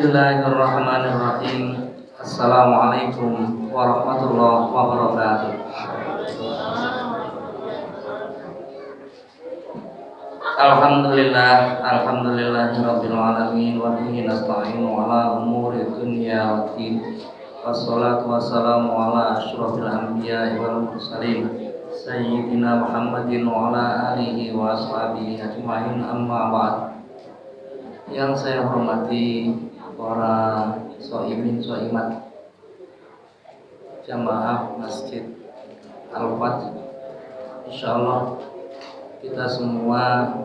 Bismillahirrahmanirrahim. Assalamualaikum warahmatullahi wabarakatuh. Alhamdulillahirabbil alamin wa bihi nasta'inu ala umuri dunya waddin. Wassalatu wassalamu ala asyrofil anbiya'i wal mursalin sayyidina Muhammadin wa ala alihi wa ashabihi ajma'in, amma ba'd. Yang saya hormati para shaimin shaimat jamaah Masjid Al-Fath, insyaallah kita semua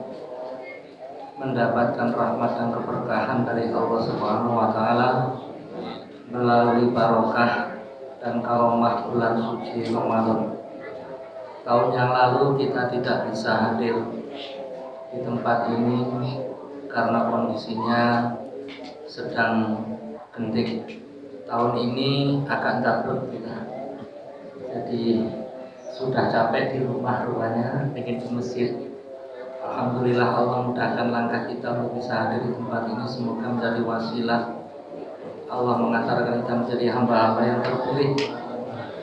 mendapatkan rahmat dan keberkahan dari Allah Subhanahu wa taala melalui barokah dan karomah bulan suci Ramadan. Tahun yang lalu kita tidak bisa hadir di tempat ini karena kondisinya sedang genting. Tahun ini agak dablek kita, jadi sudah capek di rumah rupanya, ingin ke masjid. Alhamdulillah Allah mudahkan langkah kita untuk bisa hadir di tempat ini. Semoga menjadi wasilah Allah mengantarkan kita menjadi hamba-hamba yang terpilih,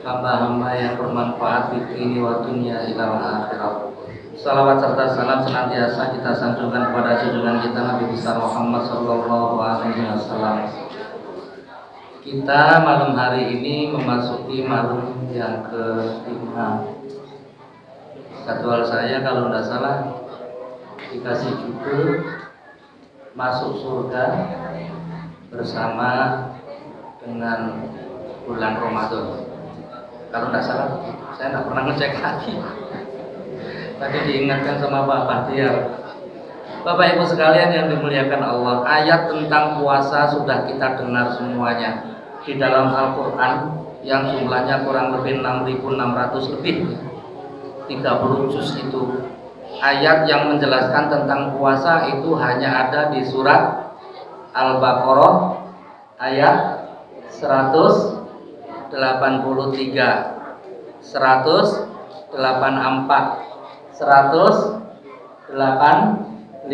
hamba-hamba yang bermanfaat di dunia wa dunia ila akhirat. Salawat serta salam senantiasa kita sanjungkan kepada junjungan kita Nabi besar Muhammad sallallahu alaihi wasallam. Kita malam hari ini memasuki malam yang ke-5. Jadwal saya kalau tidak salah dikasih judul Masuk Surga bersama dengan bulan Ramadan. Kalau tidak salah, saya tidak pernah ngecek lagi. Tadi diingatkan sama Pak Bahtiar. Bapak Ibu sekalian yang dimuliakan Allah, ayat tentang puasa sudah kita dengar semuanya di dalam Al-Quran yang jumlahnya kurang lebih 6.600 lebih, 30 juz itu. Ayat yang menjelaskan tentang puasa itu hanya ada di surat Al-Baqarah ayat 183, 184, 185,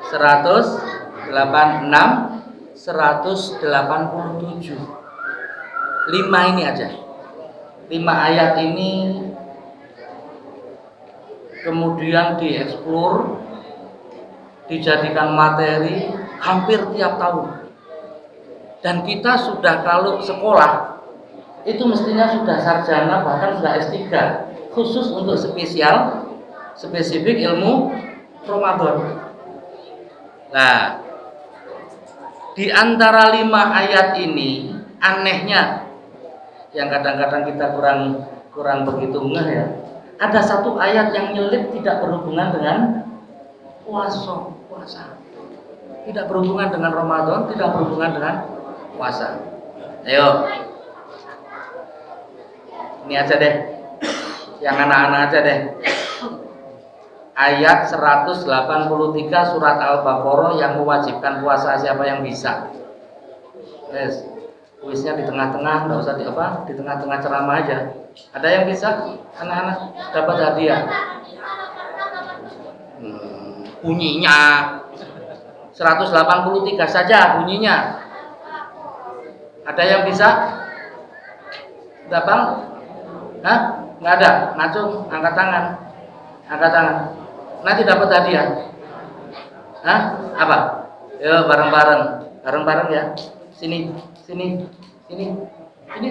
186, 187. 5 ini aja. 5 ayat ini kemudian dieksplor, dijadikan materi hampir tiap tahun. Dan kita sudah kalau sekolah itu mestinya sudah sarjana, bahkan sudah S3 khusus untuk spesifik ilmu Ramadan. Nah, di antara 5 ayat ini anehnya yang kadang-kadang kita kurang begitu ngeh ya. Ada satu ayat yang nyelip tidak berhubungan dengan puasa. Tidak berhubungan dengan Ramadan, tidak berhubungan dengan puasa. Ayo. Ini aja deh. Yang anak-anak aja deh. Ayat 183 surat Al-Baqarah yang mewajibkan puasa, siapa yang bisa? Yes. Kuisnya di tengah-tengah, enggak usah di tengah-tengah ceramah aja. Ada yang bisa? Anak-anak dapat hadiah. Bunyinya 183 saja bunyinya. Ada yang bisa? Dapat? Hah? Enggak ada. Ngacung, angkat tangan. Angkat tangan. Nanti dapat hadiah. Hah? Apa? Yuk bareng-bareng. Bareng-bareng ya. Sini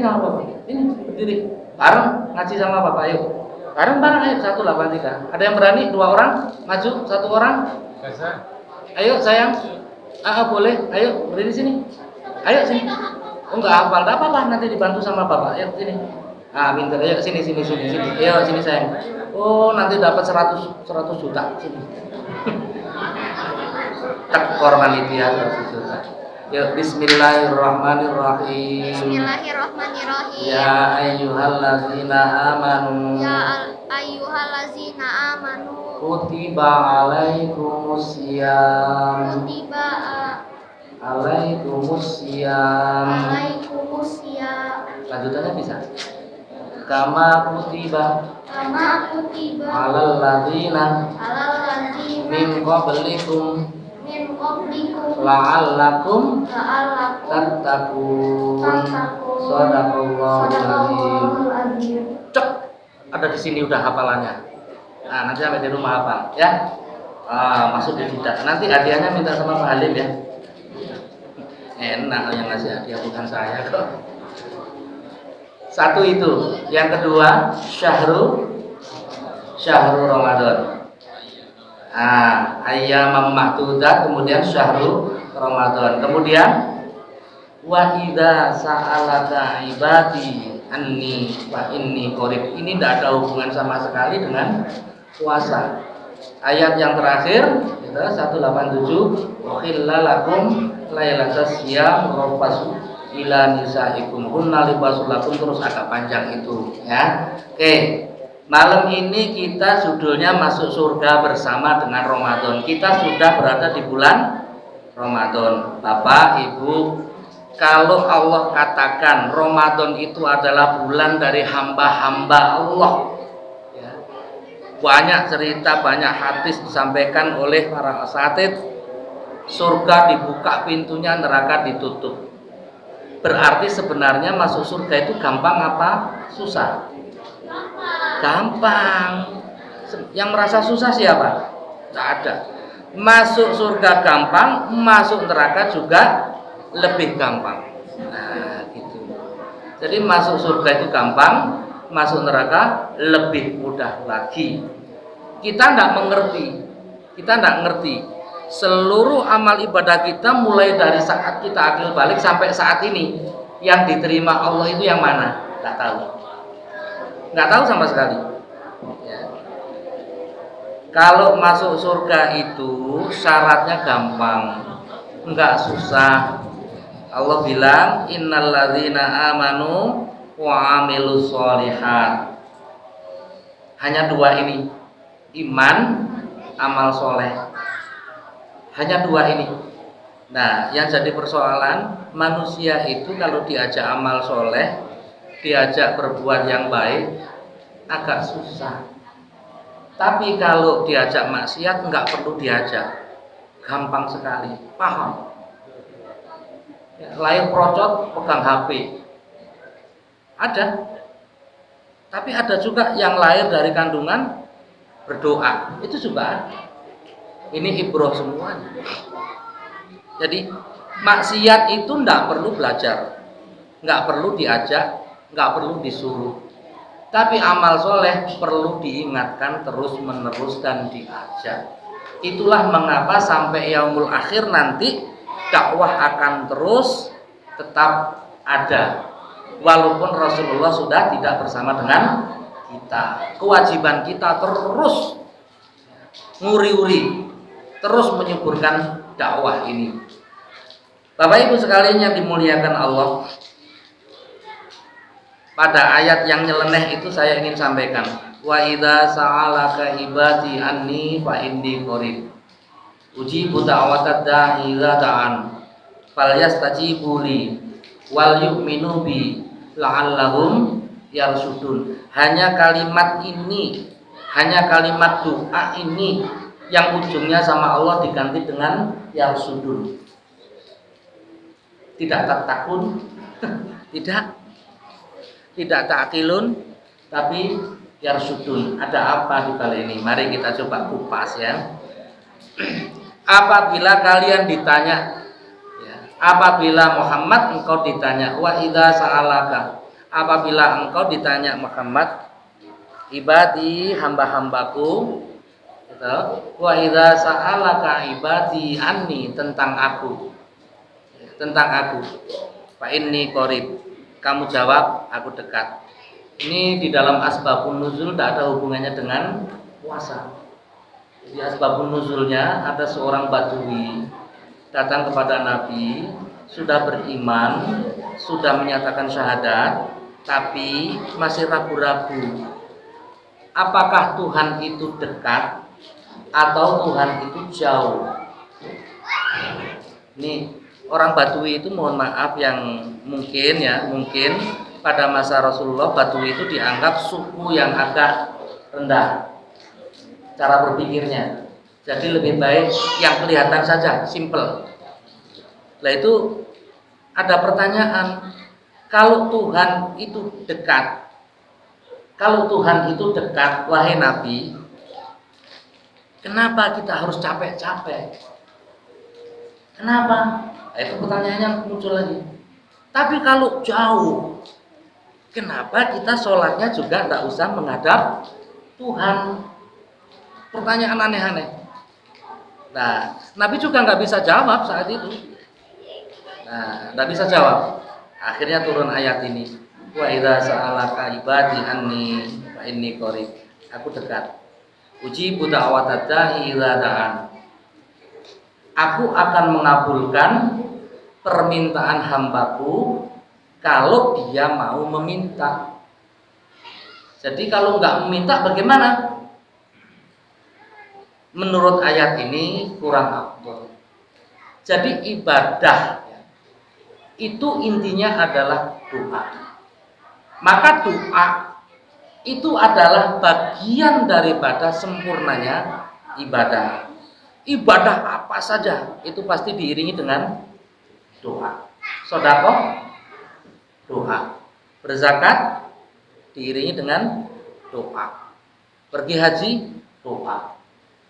sama Bapak. Ini berdiri. Bareng ngaji sama Bapak, ayo. Bareng-bareng ayo 183. Ada yang berani? 2 orang maju, 1 orang. Ayo sayang. Boleh. Ayo berdiri sini. Ayo sini. Oh enggak hafal, enggak apa-apa, nanti dibantu sama Bapak. Ayo sini. Pintar. Ayo sini. Ayo sini sayang. Oh, nanti dapat 100 juta sini. Tekor panitia 100 juta. Ya, bismillahirrahmanirrahim. Bismillahirrahmanirrahim. Ya ayyuhallazina amanu. Ya ayyuhallazina amanu. Kutiba alaikumusiyam. Kutiba alaikumusiyam. Lanjutannya bisa. Kama kutiba alal ladzina min qablikum la'allakum la'allakum tattaqun. tattaqun. Shadaqallahul azim. Cek, ada di sini udah hafalannya. Nah, nanti sampai di rumah hafal ya. Masuk di tidak. Nanti hadiahnya minta sama Pak Halim ya. Enak yang ngasih hadiah bukan saya kok. Satu itu. Yang kedua, syahrul Ramadan. Ayyamam ma'dudat, kemudian syahrul Ramadan. Kemudian wa idza sa'alaka ibadi anni wa inni qarib. Ini tidak ada hubungan sama sekali dengan puasa. Ayat yang terakhir itu 187, uhilla lakum lailatas siyam rafasu ila nisaikum hunna libasul lakum, terus agak panjang itu ya. Oke. Malam ini kita judulnya masuk surga bersama dengan Ramadan. Kita sudah berada di bulan Ramadan. Bapak, Ibu, kalau Allah katakan Ramadan itu adalah bulan dari hamba-hamba Allah, ya, banyak cerita, banyak hadis disampaikan oleh para asatidz. Surga dibuka pintunya, neraka ditutup. Berarti sebenarnya masuk surga itu gampang apa? Susah? Gampang. Yang merasa susah siapa? Tidak ada. Masuk surga gampang, masuk neraka juga lebih gampang. Nah, gitu. Jadi masuk surga itu gampang, masuk neraka lebih mudah lagi. Kita tidak mengerti. Seluruh amal ibadah kita mulai dari saat kita akil balik sampai saat ini, yang diterima Allah itu yang mana? Nggak tahu sama sekali ya. Kalau masuk surga itu syaratnya gampang, nggak susah. Allah bilang innalladzina amanu wa amilus sholihat. Hanya dua ini, iman, amal soleh. Hanya dua ini. Nah, yang jadi persoalan, manusia itu kalau diajak amal soleh, diajak berbuat yang baik, agak susah. Tapi kalau diajak maksiat, nggak perlu diajak, gampang sekali, paham. Ya, lahir procot, pegang HP, ada. Tapi ada juga yang lahir dari kandungan berdoa, itu juga ada. Ini ibroh semuanya. Jadi maksiat itu nggak perlu belajar, nggak perlu diajak, nggak perlu disuruh. Tapi amal soleh perlu diingatkan terus menerus dan diajak. Itulah mengapa sampai yaumul akhir nanti dakwah akan terus tetap ada. Walaupun Rasulullah sudah tidak bersama dengan kita, kewajiban kita terus nguri-uri, terus menyuburkan dakwah ini. Bapak Ibu sekalian yang dimuliakan Allah, pada ayat yang nyeleneh itu saya ingin sampaikan, wa idza sa'alaka ibadi anni fa inni qarib ujibu da'watad da'i idza da'an falyastajibu li wal yu'minu bi la'allahum yarsudun. Hanya kalimat ini, hanya kalimat doa ini yang ujungnya sama Allah diganti dengan yarsudun. Tidak takun, tidak takilun, tapi yarsudun. Ada apa di balik ini? Mari kita coba kupas ya. Apabila kalian ditanya, ya, apabila Muhammad engkau ditanya, wa idza sa'alaka, apabila engkau ditanya Muhammad, ibadi hamba-hambaku, gitu, wa idza sa'alaka ibadi anni, tentang aku, fa inni qarib, kamu jawab aku dekat. Ini di dalam asbabun nuzul tidak ada hubungannya dengan puasa. Di asbabun nuzulnya ada seorang badui datang kepada Nabi, sudah beriman, sudah menyatakan syahadat, tapi masih ragu-ragu. Apakah Tuhan itu dekat atau Tuhan itu jauh? Ini orang Badui itu, mohon maaf yang mungkin pada masa Rasulullah Badui itu dianggap suku yang agak rendah cara berpikirnya. Jadi lebih baik yang kelihatan saja, simple. Lah itu ada pertanyaan, kalau Tuhan itu dekat, wahai Nabi, kenapa kita harus capek-capek? Kenapa? Nah, itu pertanyaannya muncul lagi. Tapi kalau jauh, kenapa kita sholatnya juga tidak usah menghadap Tuhan? Pertanyaan aneh-aneh. Nah, Nabi juga nggak bisa jawab saat itu. Nah, nggak bisa jawab. Akhirnya turun ayat ini. Wa idza sa'alaka ibadi anni fa inni qarib. Aku dekat. Ujibu da'watad da'i idza da'an. Aku akan mengabulkan permintaan hambaku kalau dia mau meminta. Jadi kalau nggak meminta bagaimana? Menurut ayat ini kurang afdol. Jadi ibadah itu intinya adalah doa. Maka doa itu adalah bagian daripada sempurnanya ibadah. Ibadah apa saja itu pasti diiringi dengan doa. Sedekah, doa. Berzakat diiringi dengan doa. Pergi haji, doa.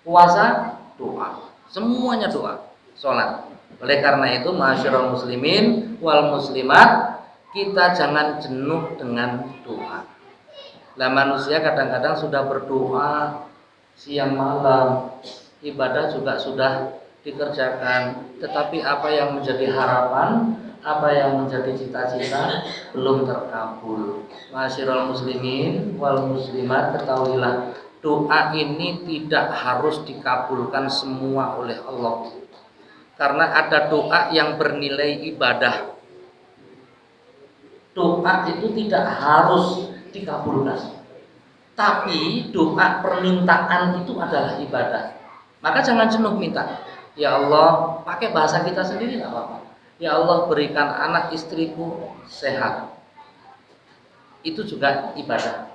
Puasa, doa. Semuanya doa. Sholat. Oleh karena itu, ma'asyiral muslimin wal muslimat, kita jangan jenuh dengan doa. Lah manusia kadang-kadang sudah berdoa siang malam, ibadah juga sudah dikerjakan, tetapi apa yang menjadi harapan, apa yang menjadi cita-cita belum terkabul. Ma'asyiral muslimin wal muslimat, ketahuilah doa ini tidak harus dikabulkan semua oleh Allah. Karena ada doa yang bernilai ibadah. Doa itu tidak harus dikabulkan. Tapi doa permintaan itu adalah ibadah. Maka jangan jenuh minta. Ya Allah, pakai bahasa kita sendiri enggak apa-apa. Ya Allah, berikan anak istriku sehat. Itu juga ibadah.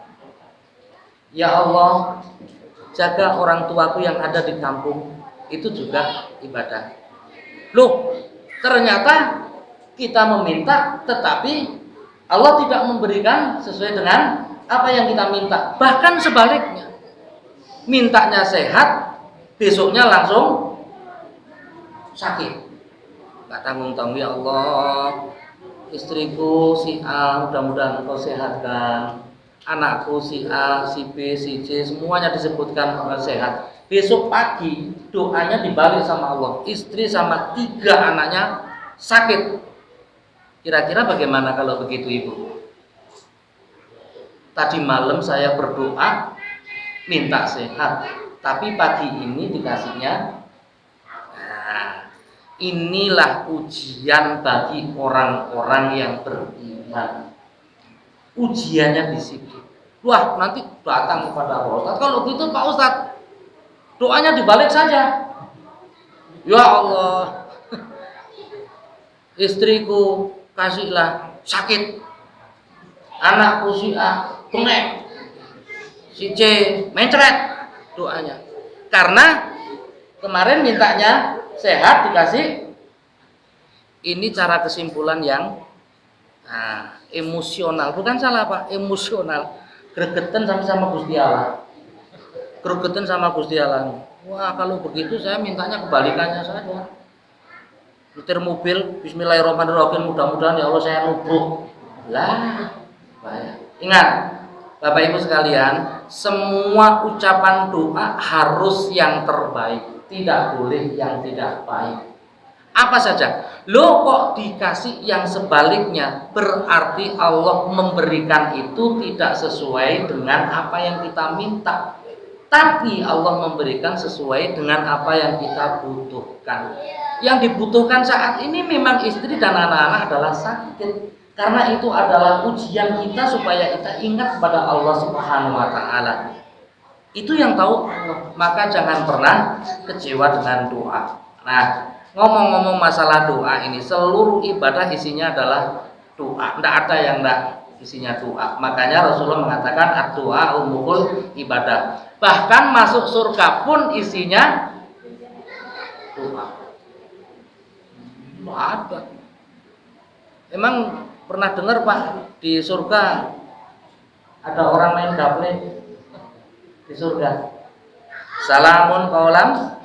Ya Allah, jaga orang tuaku yang ada di kampung. Itu juga ibadah. Loh, ternyata kita meminta tetapi Allah tidak memberikan sesuai dengan apa yang kita minta. Bahkan sebaliknya, mintanya sehat, besoknya langsung sakit. Gak tanggung-tanggung, ya Allah, istriku si A mudah-mudahan Engkau sehatkan, anakku si A, si B, si C, semuanya disebutkan sehat. Besok pagi doanya dibalik sama Allah, istri sama 3 anaknya sakit. Kira-kira bagaimana kalau begitu ibu? Tadi malam saya berdoa minta sehat, tapi pagi ini dikasihnya. Nah, inilah ujian bagi orang-orang yang beriman. Ujiannya di situ. Wah, nanti datang kepada Pak Ustadz. Kalau gitu Pak Ustadz, doanya dibalik saja. Ya Allah, istriku kasihlah sakit, anakku si A bengek, si C mencret, doanya. Karena kemarin mintanya sehat dikasih. Ini cara kesimpulan yang emosional, bukan salah Pak, emosional. Gregetan sama Gusti Allah. Gregetan sama Gusti Allah. Wah, kalau begitu saya mintanya kebalikannya saja. Nyetir mobil, bismillahirrahmanirrahim, mudah-mudahan ya Allah saya nubruk. Lah, bahaya. Ingat, Bapak Ibu sekalian, semua ucapan doa harus yang terbaik, tidak boleh yang tidak baik. Apa saja? Loh, kok dikasih yang sebaliknya? Berarti Allah memberikan itu tidak sesuai dengan apa yang kita minta. Tapi Allah memberikan sesuai dengan apa yang kita butuhkan. Yang dibutuhkan saat ini memang istri dan anak-anak adalah sakit. Karena itu adalah ujian kita supaya kita ingat pada Allah Subhanahu wa taala. Itu yang tahu Allah. Maka jangan pernah kecewa dengan doa. Nah, ngomong-ngomong masalah doa ini, seluruh ibadah isinya adalah doa. Tidak ada yang tidak isinya doa. Makanya Rasulullah mengatakan ad-doa umul ibadah. Bahkan masuk surga pun isinya doa. Nggak ada. Emang pernah dengar Pak di surga ada orang main gaple di surga? Salamun qaulan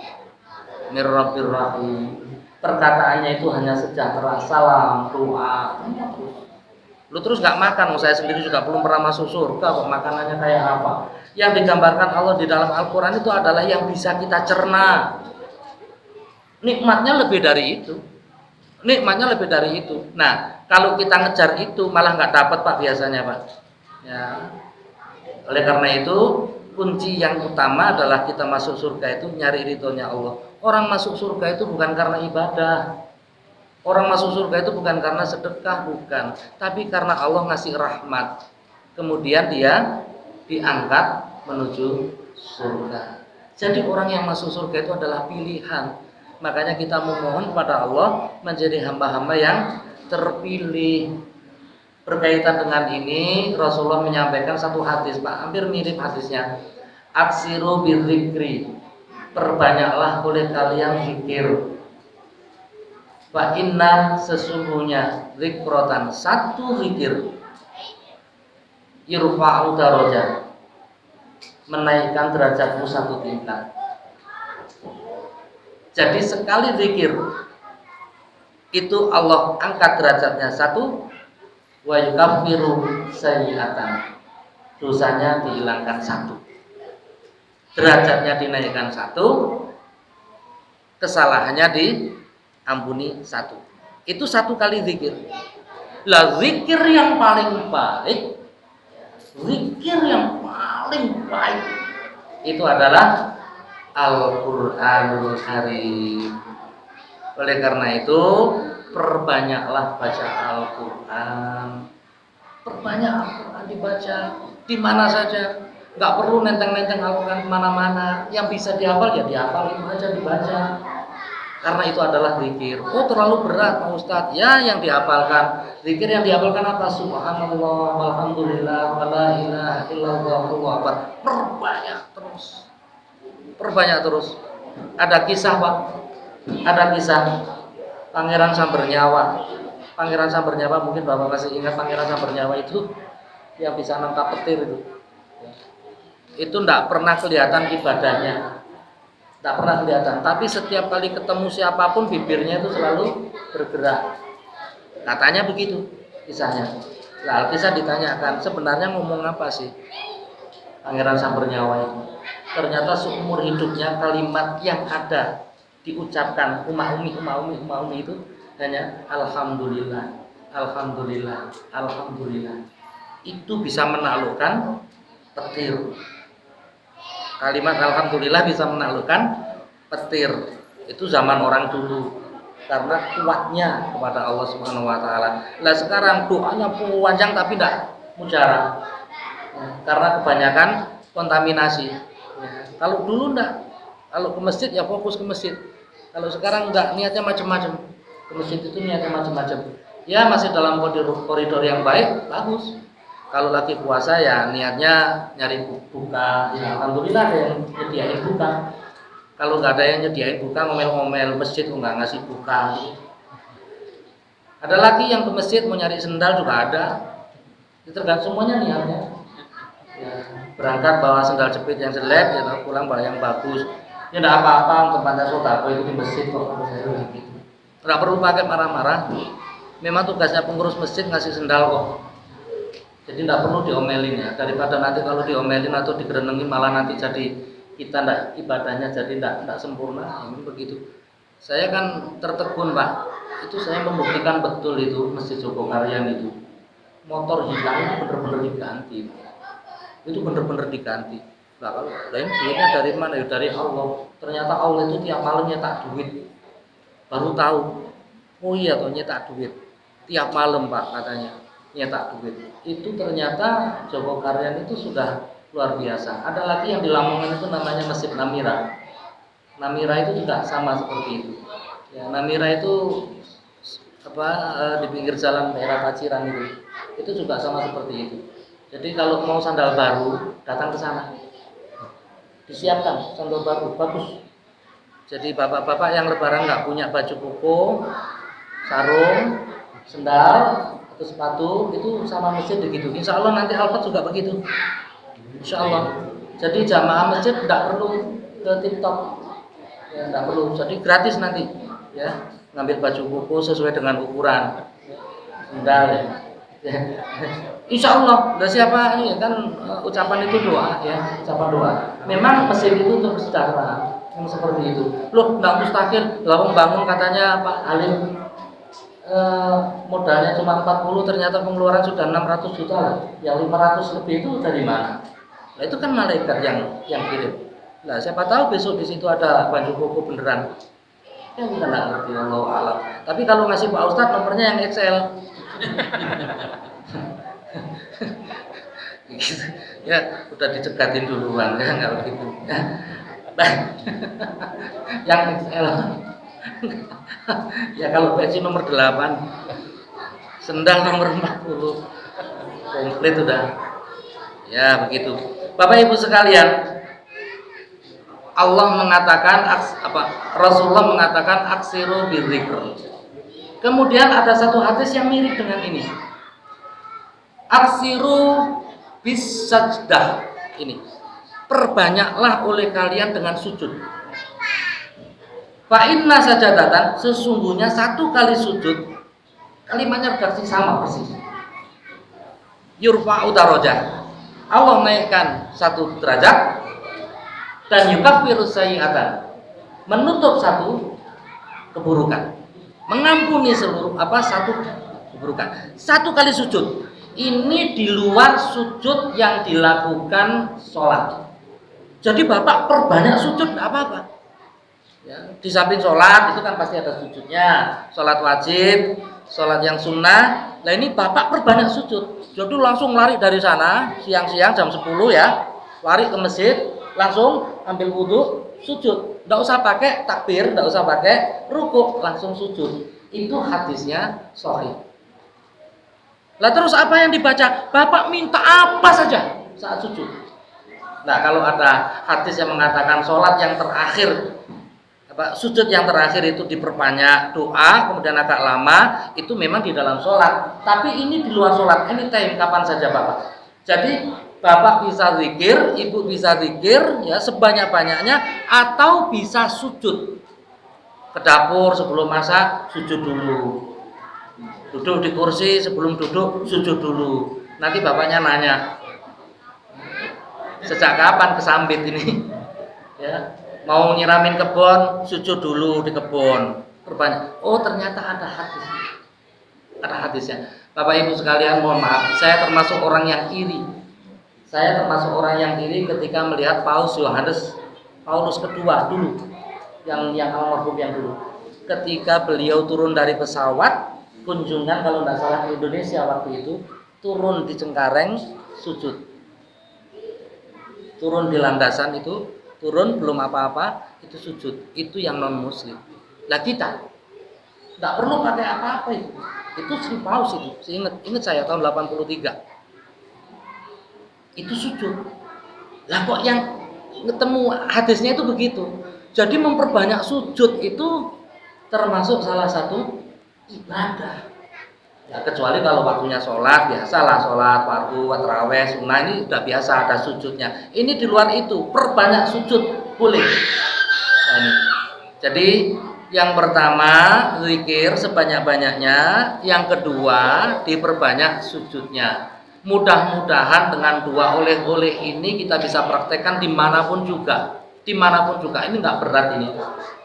mir rabbir rahim. Perkataannya itu hanya sejahtera, salam, doa. Lu terus nggak makan, saya sendiri juga belum pernah masuk surga kok, makanannya kayak apa? Yang digambarkan Allah di dalam Al-Quran itu adalah yang bisa kita cerna. Nikmatnya lebih dari itu. Nikmatnya lebih dari itu. Nah, kalau kita ngejar itu malah nggak dapat Pak biasanya Pak. Ya. Oleh karena itu kunci yang utama adalah kita masuk surga itu nyari ridhonya Allah. Orang masuk surga itu bukan karena ibadah. Orang masuk surga itu bukan karena sedekah, bukan. Tapi karena Allah ngasih rahmat. Kemudian dia diangkat menuju surga. Jadi orang yang masuk surga itu adalah pilihan. Makanya kita memohon kepada Allah menjadi hamba-hamba yang terpilih. Berkaitan dengan ini Rasulullah menyampaikan satu hadis Pak, hampir mirip hadisnya. Aksiru bidzikri, perbanyaklah oleh kalian zikir. Wa inna, sesungguhnya zikrotan, satu zikir, yurfa'u darajat, menaikkan derajatmu satu tingkat. Jadi sekali zikir itu Allah angkat derajatnya satu, wa yukaffiru sayyi'atan, dosanya dihilangkan satu, derajatnya dinaikkan satu, kesalahannya diampuni satu. Itu satu kali zikir. Lah zikir yang paling baik, zikir yang paling baik itu adalah Al-Qur'anul Karim. Oleh karena itu perbanyaklah baca Al-Quran. Perbanyak Al-Quran dibaca di mana saja. Nggak perlu nenteng-nenteng Al-Quran kemana-mana. Yang bisa dihafal ya dihafal, itu aja dibaca. Karena itu adalah zikir. Oh terlalu berat Pak Ustadz. Ya yang dihafalkan. Zikir yang dihafalkan apa? Subhanallah, walhamdulillah, wala ilaha illallah, Allahu akbar. Perbanyak terus. Perbanyak terus. Ada kisah Pak. Ada kisah Pangeran Sambernyawa. Pangeran Sambernyawa mungkin Bapak masih ingat Pangeran Sambernyawa itu yang bisa nangkap petir itu. Itu enggak pernah kelihatan ibadahnya. Enggak pernah kelihatan, tapi setiap kali ketemu siapapun bibirnya itu selalu bergerak. Katanya begitu kisahnya. Nah, Alkisah ditanyakan, sebenarnya ngomong apa sih Pangeran Sambernyawa itu? Ternyata seumur hidupnya kalimat yang ada diucapkan umah umi itu hanya alhamdulillah, alhamdulillah, alhamdulillah. Itu bisa menaklukkan petir. Kalimat alhamdulillah bisa menaklukkan petir. Itu zaman orang dulu karena kuatnya kepada Allah Subhanahu wa taala. Lah sekarang doanya panjang tapi tidak mujarab. Karena kebanyakan kontaminasi. Kalau dulu enggak, kalau ke masjid ya fokus ke masjid. Kalau sekarang enggak, niatnya macam-macam. Ke masjid itu niatnya macam-macam. Ya masih dalam koridor yang baik, bagus. Kalau lagi puasa ya niatnya nyari buka. Ya alhamdulillah ada yang nyediain buka. Kalau nggak ada yang nyediain buka, ngomel-ngomel masjid nggak ngasih buka. Ada lagi yang ke masjid mau nyari sendal juga ada. Itu tergantung semuanya niatnya. Ya, berangkat bawa sendal jepit yang jelek, ya pulang bawa yang bagus. Ya tidak apa-apa, tempatnya sodako itu di masjid kok. Gitu. Tidak perlu pakai marah-marah. Memang tugasnya pengurus masjid ngasih sendal kok. Jadi tidak perlu diomelin ya. Daripada nanti kalau diomelin atau digerenengin malah nanti jadi kita tidak ibadahnya jadi tidak sempurna. Ini begitu. Saya kan tertegun Pak. Itu saya membuktikan betul itu Masjid Jogokaryan itu. Motor hilang itu benar-benar diganti. Itu benar-benar diganti. Nah, kalau lain duitnya dari mana? Ya dari Allah. Ternyata Allah itu tiap malam nyetak duit. Baru tahu. Oh iya toh nyetak duit. Tiap malam Pak katanya nyetak duit. Itu ternyata Jogokaryan itu sudah luar biasa. Ada lagi yang di Lamongan itu namanya Masjid Namira. Namira itu juga sama seperti itu. Ya, Namira itu di pinggir jalan daerah Paciran itu. Itu juga sama seperti itu. Jadi kalau mau sandal baru datang ke sana. Disiapkan sandal baru bagus. Jadi bapak-bapak yang lebaran nggak punya baju koko, sarung, sendal, atau sepatu itu sama masjid begitu. Insya Allah nanti Alphard juga begitu. Insya Allah. Jadi jamaah masjid tidak perlu ke TikTok, ya tidak perlu. Jadi gratis nanti, ya ngambil baju koko sesuai dengan ukuran sendal ya. Insya Allah. Udah siapa ini kan ucapan itu doa ya, ucapan doa. Memang masjid itu untuk sejahtera. Yang seperti itu. Loh, nggak mustahil. Lawang bangun katanya Pak Alim modalnya cuma 40, ternyata pengeluaran sudah 600 juta lah. Yang 500 lebih itu dari mana? Nah, itu kan malaikat yang kirim. Nah, siapa tahu besok di situ ada baju koko beneran. Ya kita nggak ngerti, Allah alam. Tapi kalau ngasih Pak Ustadz nomornya yang XL. Gitu. Ya udah dicegatin duluan ya nggak begitu. Yang XL. Ya kalau peci nomor 8, sendal nomor 40, komplit udah. Ya begitu. Bapak Ibu sekalian, Allah mengatakan Rasulullah mengatakan aksiru bidzikr. Kemudian ada satu hadis yang mirip dengan ini. Aksiru bis sajdah. Ini. Perbanyaklah oleh kalian dengan sujud. Fa inna sajadatan, sesungguhnya satu kali sujud, kalimatnya redaksi sama persis. Yurfa'u darajah. Allah naikkan satu derajat dan yukaffiru sayyi'atan, menutup satu keburukan, mengampuni seluruh satu keburukan. Satu kali sujud. Ini di luar sujud yang dilakukan sholat. Jadi Bapak perbanyak sujud tidak apa-apa. Ya, di samping sholat itu kan pasti ada sujudnya. Sholat wajib, sholat yang sunnah. Nah ini Bapak perbanyak sujud. Jadi langsung lari dari sana siang-siang jam 10 ya, lari ke masjid, langsung ambil wudhu, sujud. Tidak usah pakai takbir, tidak usah pakai rukuk, langsung sujud. Itu hadisnya sahih. Lah terus apa yang dibaca? Bapak minta apa saja saat sujud. Nah kalau ada hadis yang mengatakan sholat yang terakhir, sujud yang terakhir itu diperbanyak doa, kemudian agak lama, itu memang di dalam sholat. Tapi ini di luar sholat, anytime, kapan saja Bapak. Jadi Bapak bisa zikir, Ibu bisa zikir, ya sebanyak-banyaknya, atau bisa sujud. Ke dapur sebelum masak, sujud dulu. Duduk di kursi sebelum duduk, sujud dulu. Nanti bapaknya nanya, sejak kapan kesambit ini? Ya, mau nyiramin kebun, sujud dulu di kebun. Perbanyak. Oh ternyata ada hadis. Ada hadisnya. Bapak Ibu sekalian, mohon maaf, saya termasuk orang yang iri. Saya termasuk orang yang iri ketika melihat Paus Yohanes Paulus kedua dulu, yang almarhum yang dulu. Ketika beliau turun dari pesawat kunjungan kalau tidak salah ke Indonesia waktu itu, turun di Cengkareng sujud. Turun di landasan itu, turun belum apa-apa itu sujud. Itu yang non muslim. Lah kita tidak perlu pakai apa-apa itu. Itu Sri Paus itu. Ingat saya tahun 83. Itu sujud. Lah kok yang ketemu hadisnya itu begitu. Jadi memperbanyak sujud itu termasuk salah satu ibadah. Ya, kecuali kalau waktunya sholat, biasalah sholat fardu, tarawih, sunnah ini sudah biasa ada sujudnya. Ini di luar itu, perbanyak sujud boleh. Nah, ini. Jadi yang pertama zikir sebanyak-banyaknya, yang kedua diperbanyak sujudnya. Mudah-mudahan dengan dua oleh-oleh ini kita bisa praktekkan dimanapun juga. Dimanapun juga, ini nggak berat ini.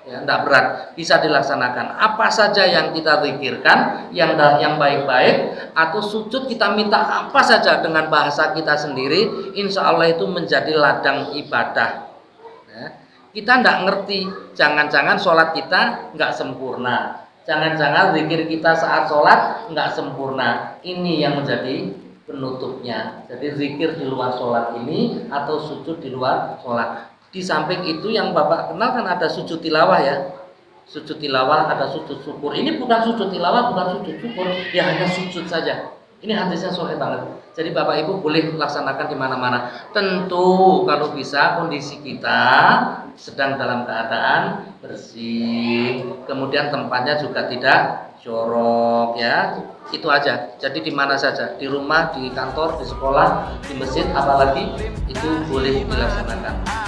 Ya, tidak berat, bisa dilaksanakan. Apa saja yang kita zikirkan, yang baik-baik, atau sujud kita minta apa saja dengan bahasa kita sendiri, insya Allah itu menjadi ladang ibadah. Ya, kita tidak ngerti, jangan-jangan sholat kita nggak sempurna, jangan-jangan zikir kita saat sholat nggak sempurna. Ini yang menjadi penutupnya. Jadi zikir di luar sholat ini atau sujud di luar sholat. Di samping itu yang Bapak kenal kan ada sujud tilawah ya. Sujud tilawah, ada sujud syukur. Ini bukan sujud tilawah, bukan sujud syukur, ya hanya sujud saja. Ini hadisnya sahih banget. Jadi Bapak Ibu boleh laksanakan di mana-mana. Tentu kalau bisa kondisi kita sedang dalam keadaan bersih, kemudian tempatnya juga tidak jorok ya. Itu aja. Jadi di mana saja, di rumah, di kantor, di sekolah, di masjid, apalagi itu boleh dilaksanakan.